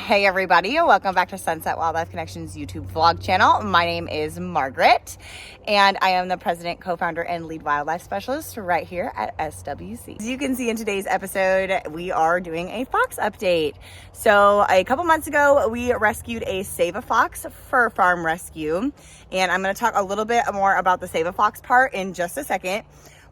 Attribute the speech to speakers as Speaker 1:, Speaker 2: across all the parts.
Speaker 1: Hey everybody, welcome back to Sunset Wildlife Connections YouTube vlog channel. My name is Margaret and I am the president, co-founder, and lead wildlife specialist right here at SWC. As you can see in today's episode, we are doing a fox update. So a couple months ago, we rescued a Save a Fox fur farm rescue, and I'm going to talk a little bit more about the Save a Fox part in just a second,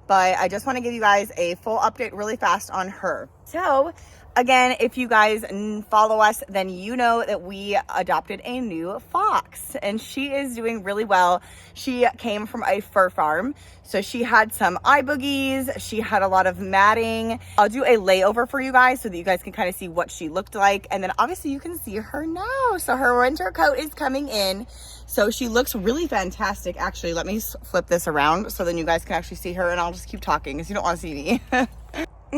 Speaker 1: but I just want to give you guys a full update really fast on her. So again, if you guys follow us, then you know that we adopted a new fox and she is doing really well. She came from a fur farm, so she had some eye boogies, she had a lot of matting. I'll do a layover for you guys so that you guys can kind of see what she looked like, and then obviously you can see her now. So her winter coat is coming in, so she looks really fantastic. Actually, let me flip this around so then you guys can actually see her, and I'll just keep talking because you don't want to see me.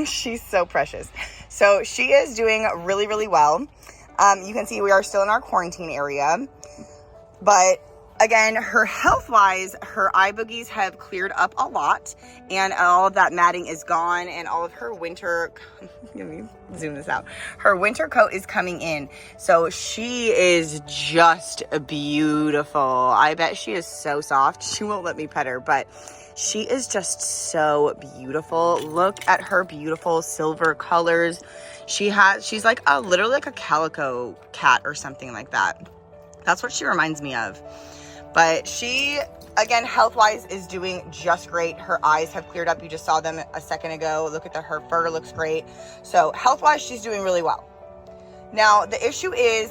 Speaker 1: She's so precious. So she is doing really, really well. You can see we are still in our quarantine area, but again, her health-wise, her eye boogies have cleared up a lot, and all of that matting is gone, and all of her winter, let me zoom this out. Her winter coat is coming in. So she is just beautiful. I bet she is so soft. She won't let me pet her, but she is just so beautiful. Look at her beautiful silver colors. She's like literally like a calico cat or something like that. That's what she reminds me of. But she, again, health-wise is doing just great. Her eyes have cleared up. You just saw them a second ago. Look at her fur looks great. So health-wise, she's doing really well. Now, the issue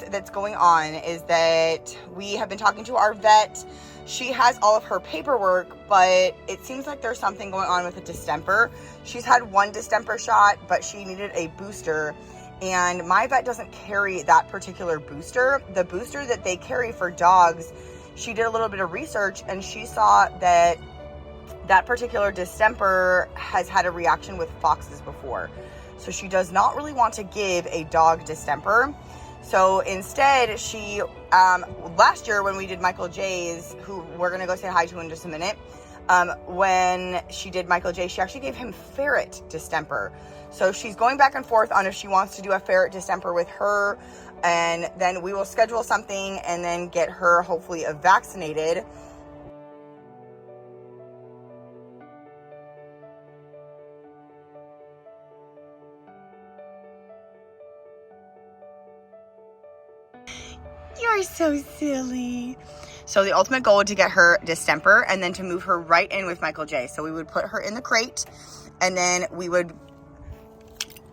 Speaker 1: that's going on is that we have been talking to our vet. She has all of her paperwork, but it seems like there's something going on with a distemper. She's had one distemper shot, but she needed a booster, and my vet doesn't carry that particular booster. The booster that they carry for dogs, she did a little bit of research, and she saw that that particular distemper has had a reaction with foxes before. So she does not really want to give a dog distemper. So instead, she, last year when we did Michael J's, who we're going to go say hi to in just a minute, when she did Michael J, she actually gave him ferret distemper. So she's going back and forth on if she wants to do a ferret distemper with her, and then we will schedule something and then get her hopefully vaccinated. You're so silly. So the ultimate goal would to get her distemper and then to move her right in with Michael J. So we would put her in the crate, and then we would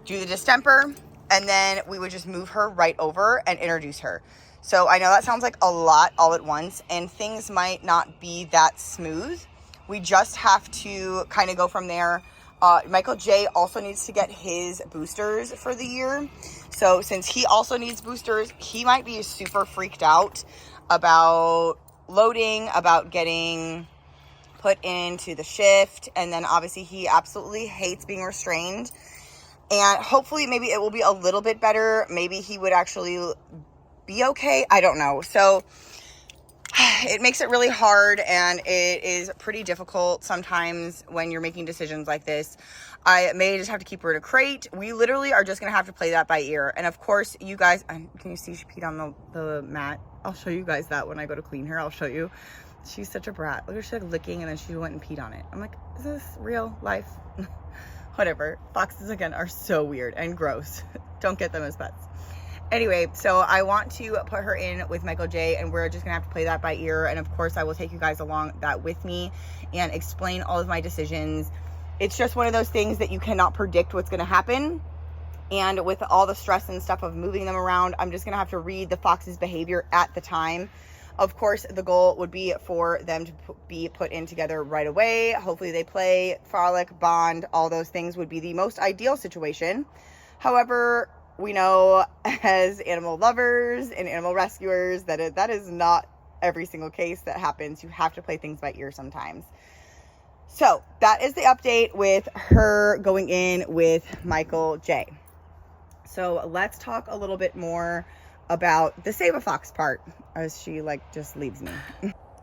Speaker 1: do the distemper, and then we would just move her right over and introduce her. So I know that sounds like a lot all at once, and things might not be that smooth. We just have to kind of go from there. Michael J also needs to get his boosters for the year. So since he also needs boosters, he might be super freaked out about loading, about getting put into the shift. And then obviously he absolutely hates being restrained. And hopefully maybe it will be a little bit better. Maybe he would actually be okay. I don't know. So it makes it really hard, and it is pretty difficult sometimes when you're making decisions like this. I may just have to keep her in a crate. We literally are just going to have to play that by ear. And of course, you guys, can you see she peed on the mat? I'll show you guys that when I go to clean her. I'll show you. She's such a brat. Look at her, she's like licking, and then she went and peed on it. I'm like, is this real life? Whatever. Foxes, again, are so weird and gross. Don't get them as pets. Anyway, so I want to put her in with Michael J, and we're just gonna have to play that by ear. And of course, I will take you guys along that with me and explain all of my decisions. It's just one of those things that you cannot predict what's gonna happen. And with all the stress and stuff of moving them around, I'm just gonna have to read the fox's behavior at the time. Of course, the goal would be for them to be put in together right away. Hopefully they play, frolic, bond, all those things would be the most ideal situation. However, we know as animal lovers and animal rescuers that that is not every single case that happens. You have to play things by ear sometimes. So that is the update with her going in with Michael J. So let's talk a little bit more about the Save a Fox part, as she just leaves me.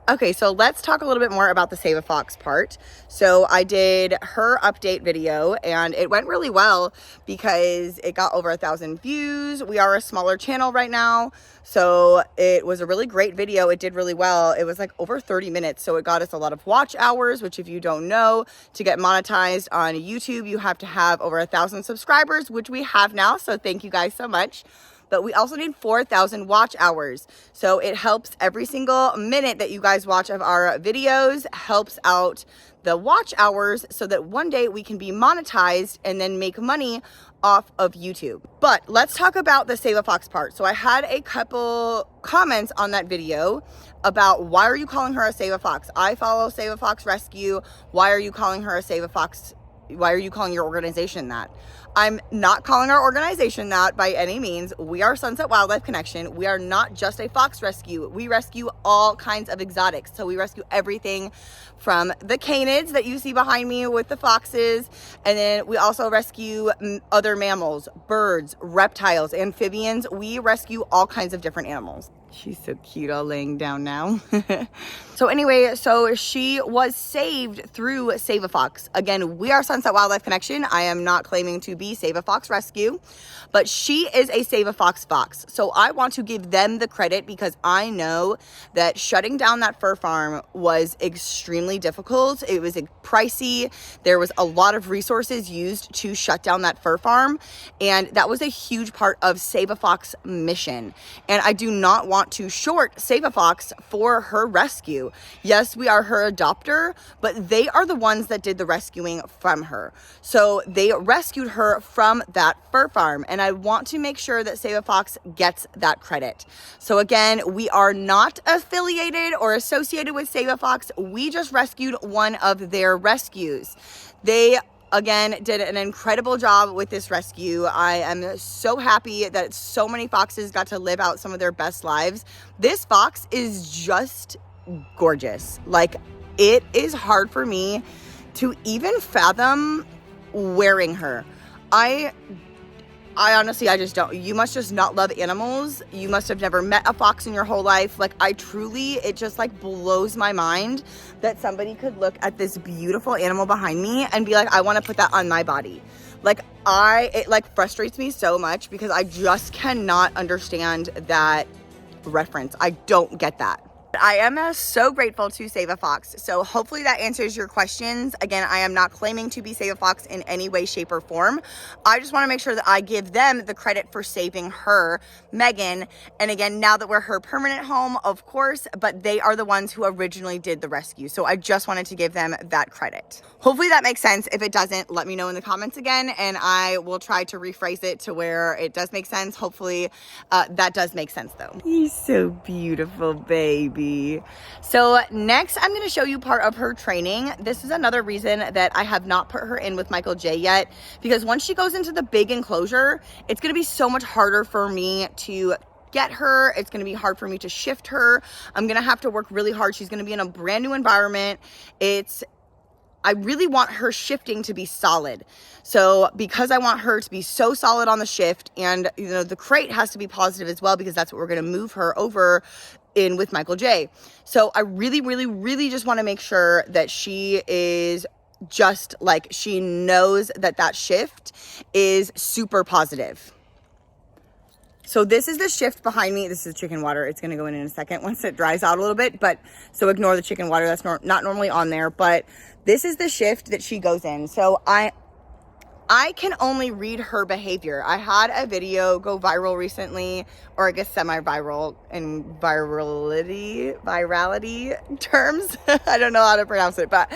Speaker 1: Okay, so let's talk a little bit more about the Save a Fox part. So I did her update video and it went really well because it got over 1,000 views. We are a smaller channel right now, so it was a really great video. It did really well. It was like over 30 minutes, so it got us a lot of watch hours, which if you don't know, to get monetized on YouTube, you have to have over 1,000 subscribers, which we have now, so thank you guys so much. But we also need 4,000 watch hours. So it helps every single minute that you guys watch of our videos, helps out the watch hours so that one day we can be monetized and then make money off of YouTube. But let's talk about the Save a Fox part. So I had a couple comments on that video about why are you calling her a Save a Fox? I follow Save a Fox Rescue. Why are you calling her a Save a Fox? Why are you calling your organization that? I'm not calling our organization that by any means. We are Sunset Wildlife Connection. We are not just a fox rescue. We rescue all kinds of exotics. So we rescue everything from the canids that you see behind me with the foxes. And then we also rescue other mammals, birds, reptiles, amphibians. We rescue all kinds of different animals. She's so cute all laying down now. So anyway, so she was saved through Save a Fox. Again, we are Sunset Wildlife Connection. I am not claiming to be Save a Fox Rescue, but she is a Save a Fox fox. So I want to give them the credit because I know that shutting down that fur farm was extremely difficult. It was pricey. There was a lot of resources used to shut down that fur farm. And that was a huge part of Save a Fox mission. And I do not want to short Save a Fox for her rescue. Yes, we are her adopter, but they are the ones that did the rescuing from her. So they rescued her from that fur farm. And I want to make sure that Save a Fox gets that credit. So again, we are not affiliated or associated with Save a Fox. We just rescued one of their rescues. They again did an incredible job with this rescue. I am so happy that so many foxes got to live out some of their best lives. This fox is just gorgeous. Like, it is hard for me to even fathom wearing her. I honestly, I just don't. You must just not love animals. You must have never met a fox in your whole life. Like, it just like blows my mind that somebody could look at this beautiful animal behind me and be like, I want to put that on my body. Like, it like frustrates me so much because I just cannot understand that reference. I don't get that. I am so grateful to Save a Fox. So hopefully that answers your questions. Again, I am not claiming to be Save a Fox in any way, shape, or form. I just want to make sure that I give them the credit for saving her, Megan. And again, now that we're her permanent home, of course, but they are the ones who originally did the rescue. So I just wanted to give them that credit. Hopefully that makes sense. If it doesn't, let me know in the comments again, and I will try to rephrase it to where it does make sense. Hopefully that does make sense though. He's so beautiful, baby. So next I'm going to show you part of her training. This is another reason that I have not put her in with Michael J yet, because once she goes into the big enclosure, it's going to be so much harder for me to get her. It's going to be hard for me to shift her. I'm going to have to work really hard. She's going to be in a brand new environment. I really want her shifting to be solid. So because I want her to be so solid on the shift, and the crate has to be positive as well, because that's what we're going to move her over in with Michael J. So I really, really, really just want to make sure that she is just like, she knows that shift is super positive. So this is the shift behind me. This is chicken water. It's going to go in a second once it dries out a little bit, but so ignore the chicken water. That's not normally on there, but this is the shift that she goes in. So I can only read her behavior. I had a video go viral recently, or I guess semi-viral in virality terms. I don't know how to pronounce it, but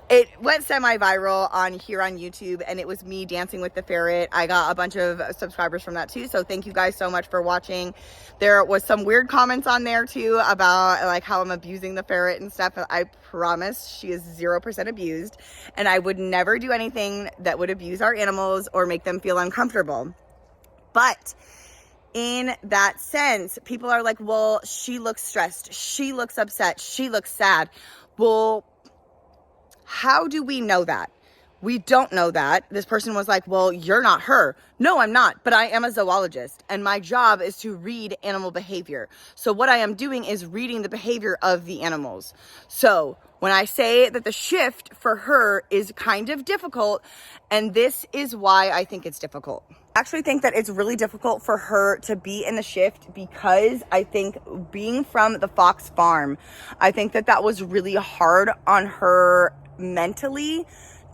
Speaker 1: it went semi-viral on YouTube, and it was me dancing with the ferret. I got a bunch of subscribers from that too, so thank you guys so much for watching. There was some weird comments on there too about like how I'm abusing the ferret and stuff. I promise she is 0% abused, and I would never do anything that would abuse our animals or make them feel uncomfortable. But in that sense, people are like, well, she looks stressed, she looks upset, she looks sad. Well, how do we know that? We don't know that. This person was like, well, you're not her. No, I'm not, but I am a zoologist and my job is to read animal behavior. So what I am doing is reading the behavior of the animals. So when I say that the shift for her is kind of difficult, and this is why I think it's difficult. I actually think that it's really difficult for her to be in the shift because I think being from the Fox farm, I think that that was really hard on her mentally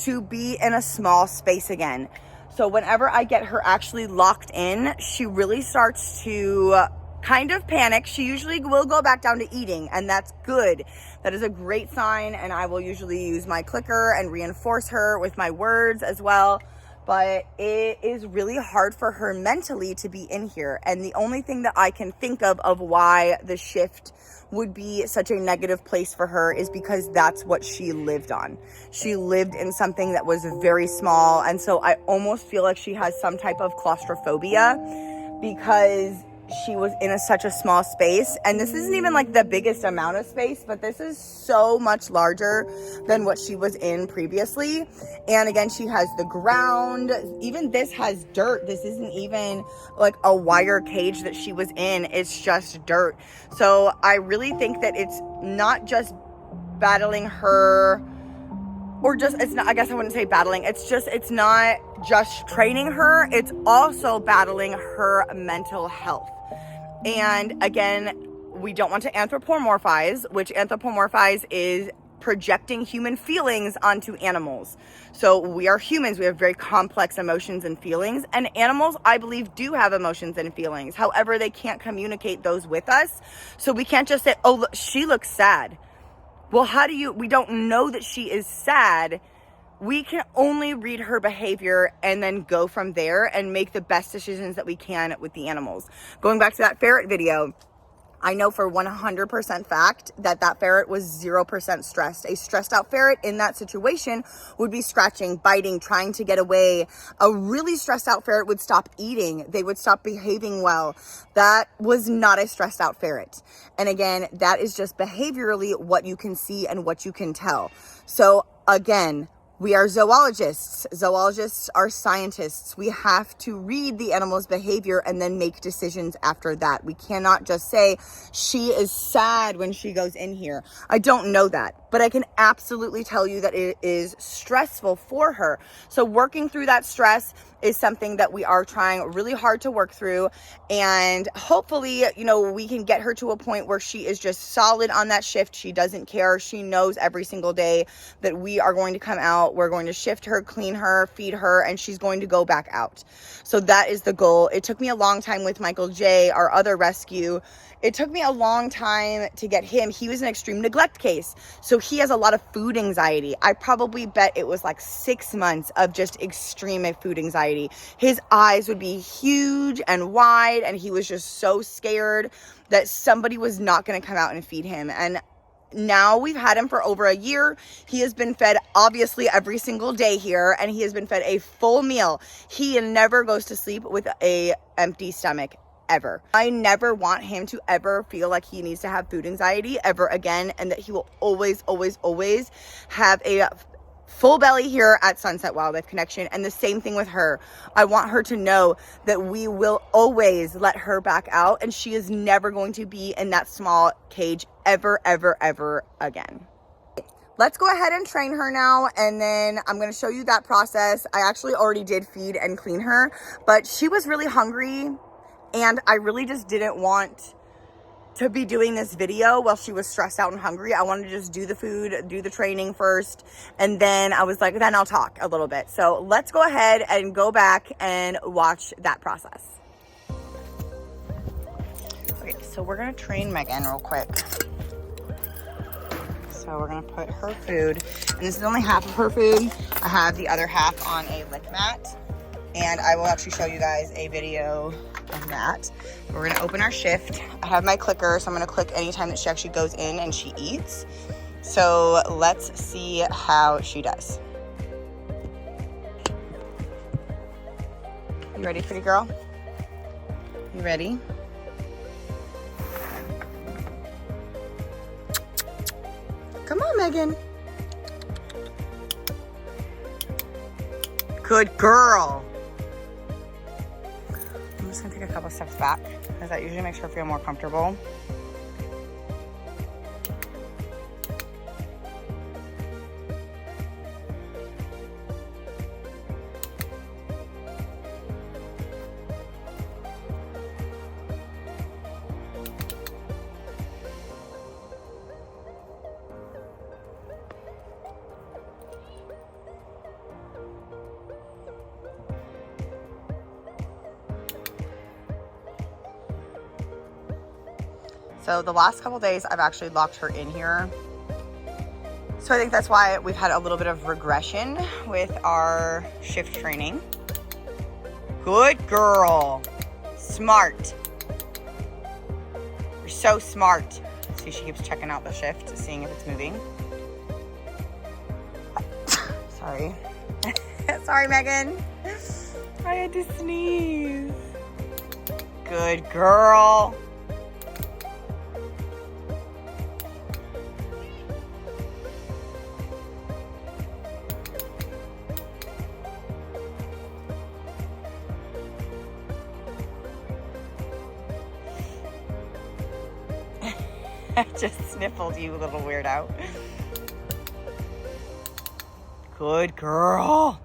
Speaker 1: to be in a small space again. So whenever I get her actually locked in, she really starts to kind of panic. She usually will go back down to eating, and that's good. That is a great sign, and I will usually use my clicker and reinforce her with my words as well. But it is really hard for her mentally to be in here. And the only thing that I can think of why the shift would be such a negative place for her is because that's what she lived on. She lived in something that was very small. And so I almost feel like she has some type of claustrophobia because she was in such a small space. And this isn't even like the biggest amount of space, but this is so much larger than what she was in previously. And again, she has the ground. Even this has dirt. This isn't even like a wire cage that she was in. It's just dirt. So I really think that it's not just battling her, or just, it's not, I guess I wouldn't say battling. It's not just training her. It's also battling her mental health. And again, we don't want to anthropomorphize, which anthropomorphize is projecting human feelings onto animals. So we are humans. We have very complex emotions and feelings, and animals, I believe, do have emotions and feelings. However, they can't communicate those with us. So we can't just say, oh, look, she looks sad. Well, we don't know that she is sad. We can only read her behavior and then go from there and make the best decisions that we can with the animals. Going back to that ferret video, I know for 100% fact that ferret was 0% stressed. A stressed out ferret in that situation would be scratching, biting, trying to get away. A really stressed out ferret would stop eating. They would stop behaving well. That was not a stressed out ferret. And again, that is just behaviorally what you can see and what you can tell. So again, we are zoologists. Zoologists are scientists. We have to read the animal's behavior and then make decisions after that. We cannot just say she is sad when she goes in here. I don't know that, but I can absolutely tell you that it is stressful for her. So working through that stress is something that we are trying really hard to work through. And hopefully, we can get her to a point where she is just solid on that shift. She doesn't care. She knows every single day that we are going to come out. We're going to shift her, clean her, feed her, and she's going to go back out. So that is the goal. It took me a long time with Michael J, our other rescue. It took me a long time to get him. He was an extreme neglect case. So he has a lot of food anxiety. I probably bet it was like 6 months of just extreme food anxiety. His eyes would be huge and wide, and he was just so scared that somebody was not going to come out and feed him. And now we've had him for over a year. He has been fed obviously every single day here, and he has been fed a full meal. He never goes to sleep with a empty stomach. Ever. I never want him to ever feel like he needs to have food anxiety ever again, and that he will always, always, always have a full belly here at Sunset Wildlife Connection. And the same thing with her. I want her to know that we will always let her back out, and she is never going to be in that small cage ever, ever, ever again. Let's go ahead and train her now, and then I'm going to show you that process. I actually already did feed and clean her, but she was really hungry. And I really just didn't want to be doing this video while she was stressed out and hungry. I wanted to just do the food, do the training first. And then I was like, then I'll talk a little bit. So let's go ahead and go back and watch that process. Okay, so we're going to train Megan real quick. So we're going to put her food, and this is only half of her food. I have the other half on a lick mat, and I will actually show you guys a video of that. We're going to open our shift. I have my clicker, so I'm going to click anytime that she actually goes in and she eats. So let's see how she does. You ready, pretty girl? You ready? Come on, Megan. Good girl. I'm just gonna take a couple steps back because that usually makes her feel more comfortable. So the last couple days, I've actually locked her in here. So I think that's why we've had a little bit of regression with our shift training. Good girl. Smart. You're so smart. See, she keeps checking out the shift, seeing if it's moving. Sorry. Sorry, Megan. I had to sneeze. Good girl. I just sniffled you, little weirdo. Good girl.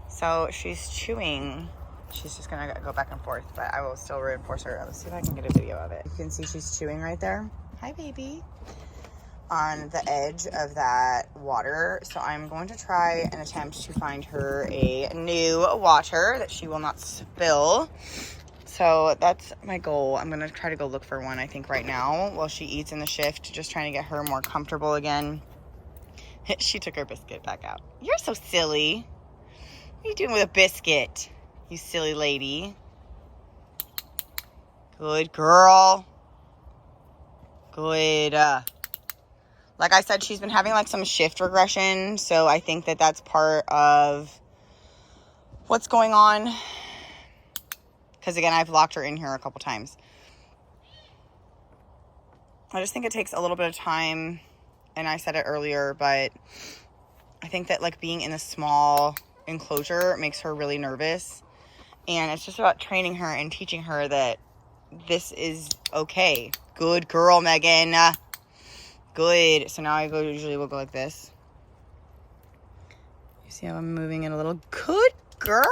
Speaker 1: So she's chewing. She's just gonna go back and forth, but I will still reinforce her. Let's see if I can get a video of it. You can see she's chewing right there. Hi, baby. On the edge of that water. So I'm going to try and attempt to find her a new water that she will not spill. So that's my goal. I'm going to try to go look for one, I think, right now while she eats in the shift, just trying to get her more comfortable again. She took her biscuit back out. You're so silly. What are you doing with a biscuit, you silly lady? Good girl. Good. Like I said, she's been having like some shift regression, so I think that that's part of what's going on. Because again, I've locked her in here a couple times. I just think it takes a little bit of time, and I said it earlier, but I think that like being in a small enclosure makes her really nervous. And it's just about training her and teaching her that this is okay. Good girl, Megan. Good. So now usually we'll go like this. You see how I'm moving it a little? Good girl.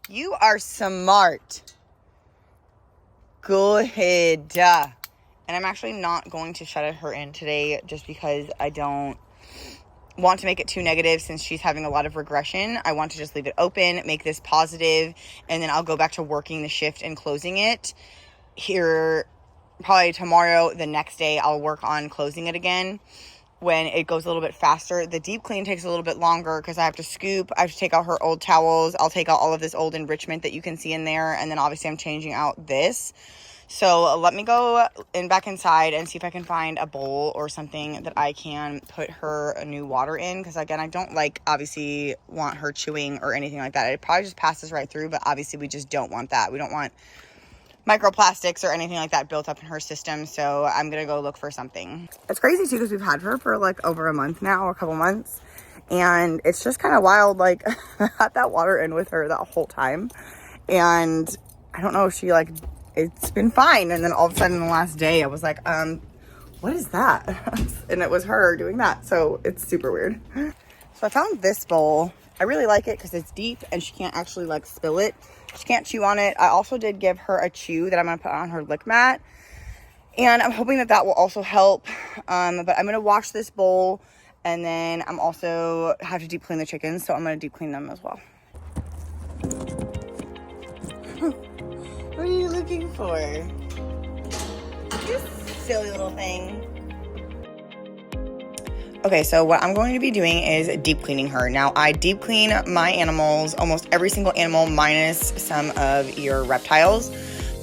Speaker 1: You are smart. Good. And I'm actually not going to shut her in today just because I don't want to make it too negative since she's having a lot of regression. I want to just leave it open, make this positive, and then I'll go back to working the shift and closing it. Here, probably tomorrow, the next day, I'll work on closing it again. When it goes a little bit faster, the deep clean takes a little bit longer because I have to scoop. I have to take out her old towels. I'll take out all of this old enrichment that you can see in there. And then obviously I'm changing out this. So let me go back inside and see if I can find a bowl or something that I can put her a new water in. Because again, I don't obviously want her chewing or anything like that. It probably just passes right through, but obviously we just don't want that. We don't want microplastics or anything like that built up in her system. So I'm gonna go look for something. It's crazy too because we've had her for like over a month now, or a couple months, and it's just kind of wild. Like I had that water in with her that whole time, and I don't know if she it's been fine, and then all of a sudden the last day I was like, what is that? And it was her doing that. So it's super weird. So I found this bowl. I really like it because it's deep and she can't actually spill it. She can't chew on it. I also did give her a chew that I'm going to put on her lick mat. And I'm hoping that that will also help. But I'm going to wash this bowl. And then I'm also have to deep clean the chickens. So I'm going to deep clean them as well. What are you looking for? You silly little thing. Okay, so what I'm going to be doing is deep cleaning her. Now, I deep clean my animals, almost every single animal minus some of your reptiles.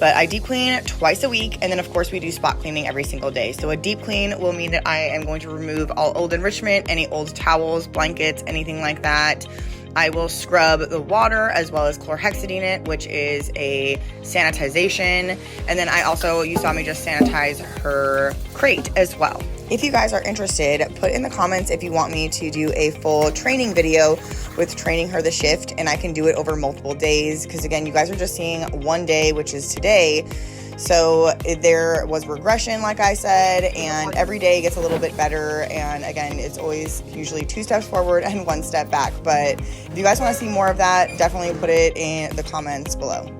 Speaker 1: But I deep clean twice a week, and then of course we do spot cleaning every single day. So a deep clean will mean that I am going to remove all old enrichment, any old towels, blankets, anything like that. I will scrub the water as well as chlorhexidine it, which is a sanitization. And then I also, you saw me just sanitize her crate as well. If you guys are interested, put in the comments if you want me to do a full training video with training her the shift, and I can do it over multiple days, because again, you guys are just seeing one day, which is today. So there was regression, like I said, and every day gets a little bit better. And again, it's always usually 2 steps forward and 1 step back. But if you guys want to see more of that, definitely put it in the comments below.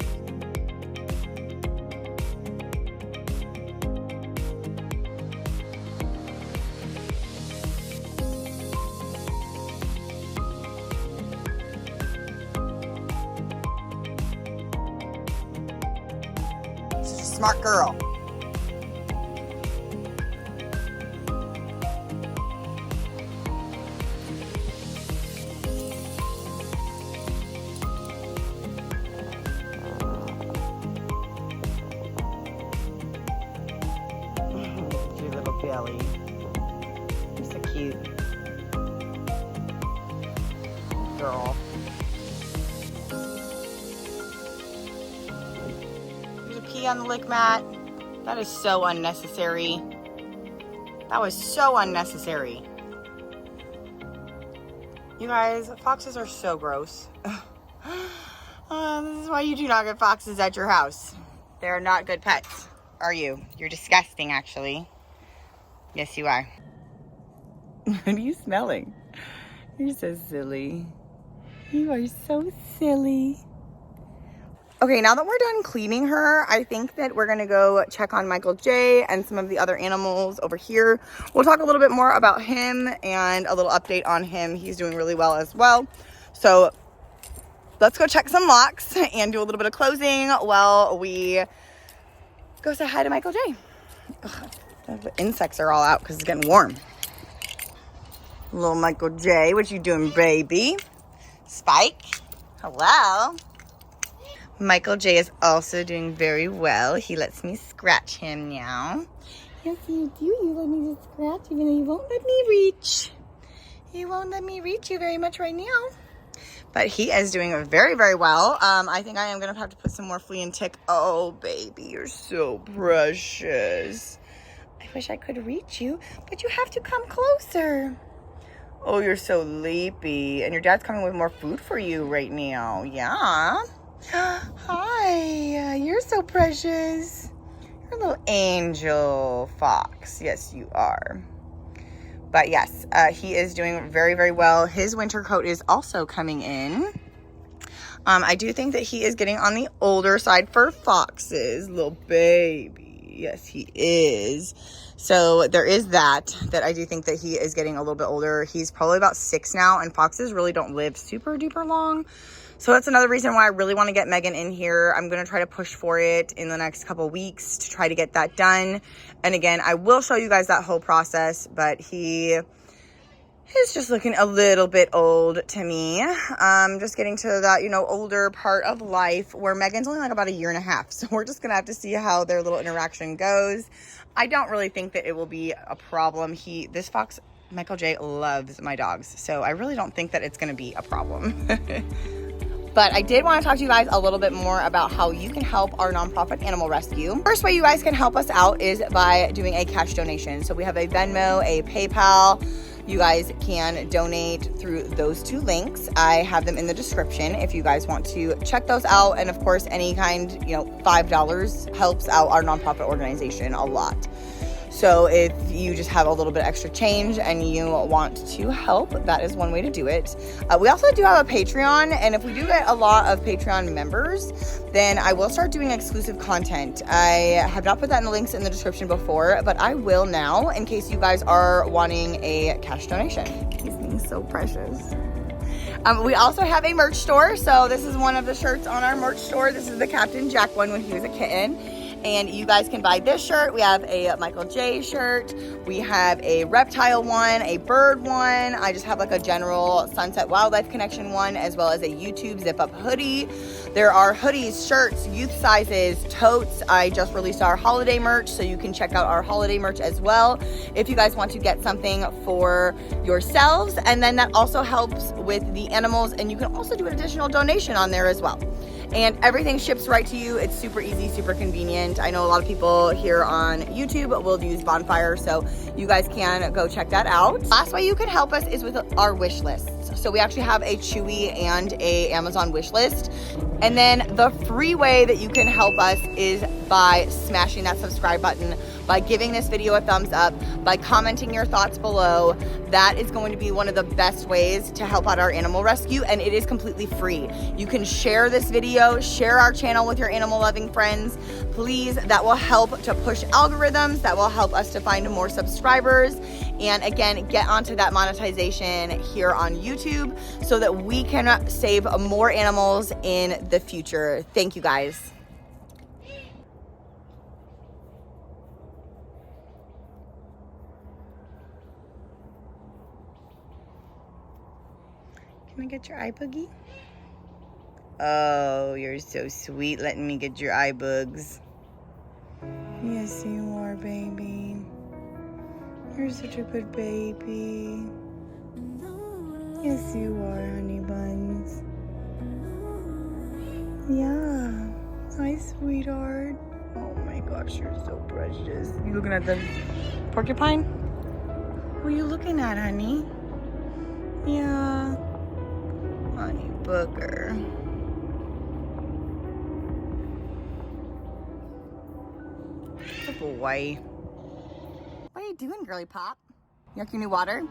Speaker 1: Smart girl. Your little belly. You're so cute. Girl. Pee on the lick mat. That is so unnecessary. That was so unnecessary. You guys, foxes are so gross. This is why you do not get foxes at your house. They're not good pets, are you? You're disgusting, actually. Yes, you are. What are you smelling? You're so silly. You are so silly. Okay, now that we're done cleaning her, I think that we're gonna go check on Michael J and some of the other animals over here. We'll talk a little bit more about him and a little update on him. He's doing really well as well. So let's go check some locks and do a little bit of closing while we go say hi to Michael J. Ugh, the insects are all out because it's getting warm. Little Michael J, what you doing, baby? Spike, hello. Michael J is also doing very well. He lets me scratch him now. Yes, you do. You let me just scratch, even though you won't let me reach. You won't let me reach you very much right now. But he is doing very, very well. I think I am going to have to put some more flea and tick. Oh, baby, you're so precious. I wish I could reach you, but you have to come closer. Oh, you're so leapy. And your dad's coming with more food for you right now. Yeah. Hi, you're so precious. You're a little angel fox. Yes, you are. But yes, he is doing very, very well. His winter coat is also coming in. I do think that he is getting on the older side for foxes. Little baby. Yes, he is. So there is that I do think that he is getting a little bit older. He's probably about 6 now, and foxes really don't live super duper long. So that's another reason why I really want to get Megan in here. I'm going to try to push for it in the next couple weeks to try to get that done. And again, I will show you guys that whole process, but he is just looking a little bit old to me. Just getting to that, you know, older part of life where Megan's only like about 1.5 years. So we're just going to have to see how their little interaction goes. I don't really think that it will be a problem. This fox, Michael J, loves my dogs. So I really don't think that it's going to be a problem. But I did want to talk to you guys a little bit more about how you can help our nonprofit animal rescue. First way you guys can help us out is by doing a cash donation. So we have a Venmo, a PayPal. You guys can donate through those 2 links. I have them in the description if you guys want to check those out. And of course, any kind, you know, $5 helps out our nonprofit organization a lot. So if you just have a little bit extra change and you want to help, that is one way to do it. We also do have a Patreon, and if we do get a lot of Patreon members, then I will start doing exclusive content. I have not put that in the links in the description before, but I will now in case you guys are wanting a cash donation. He's being so precious. We also have a merch store. So this is one of the shirts on our merch store. This is the Captain Jack one when he was a kitten. And you guys can buy this shirt. We have a Michael J shirt. We have a reptile one, a bird one. I just have like a general Sunset Wildlife Connection one, as well as a YouTube zip up hoodie. There are hoodies, shirts, youth sizes, totes. I just released our holiday merch, so you can check out our holiday merch as well if you guys want to get something for yourselves. And then that also helps with the animals, and you can also do an additional donation on there as well. and everything ships right to you. It's super easy, super convenient. I know a lot of people here on YouTube will use Bonfire, so you guys can go check that out. Last way you can help us is with our wish lists. So we actually have a Chewy and a Amazon wish list. And then the free way that you can help us is by smashing that subscribe button, by giving this video a thumbs up, by commenting your thoughts below. That is going to be one of the best ways to help out our animal rescue, and it is completely free. You can share this video, share our channel with your animal loving friends. Please, that will help to push algorithms, that will help us to find more subscribers, and again, get onto that monetization here on YouTube so that we can save more animals in the future. Thank you guys. Can I get your eye boogie? Oh, you're so sweet. Letting me get your eye bugs. Yes, you are, baby. You're such a good baby. Yes, you are, honey buns. Yeah. Hi, sweetheart. Oh my gosh, you're so precious. You looking at the porcupine? What are you looking at, honey? Yeah. Honey booger. Good boy. What are you doing, girly pop? You like your new water?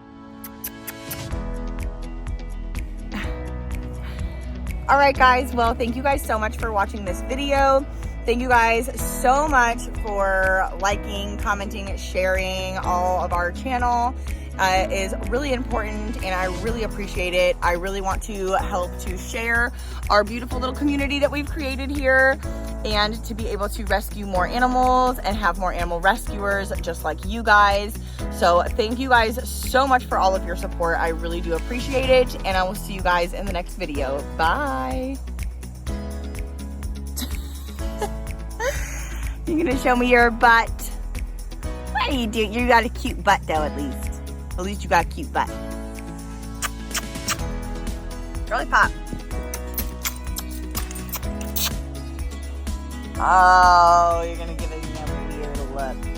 Speaker 1: All right, guys. Well, thank you guys so much for watching this video. Thank you guys so much for liking, commenting, sharing all of our channel. Is really important, and I really appreciate it. I really want to help to share our beautiful little community that we've created here, and to be able to rescue more animals and have more animal rescuers just like you guys. So thank you guys so much for all of your support. I really do appreciate it, and I will see you guys in the next video. Bye. You're gonna show me your butt? What are you doing? You got a cute butt though, at least. At least you got a cute butt. Girly pop. Oh, you're gonna give it a weird look.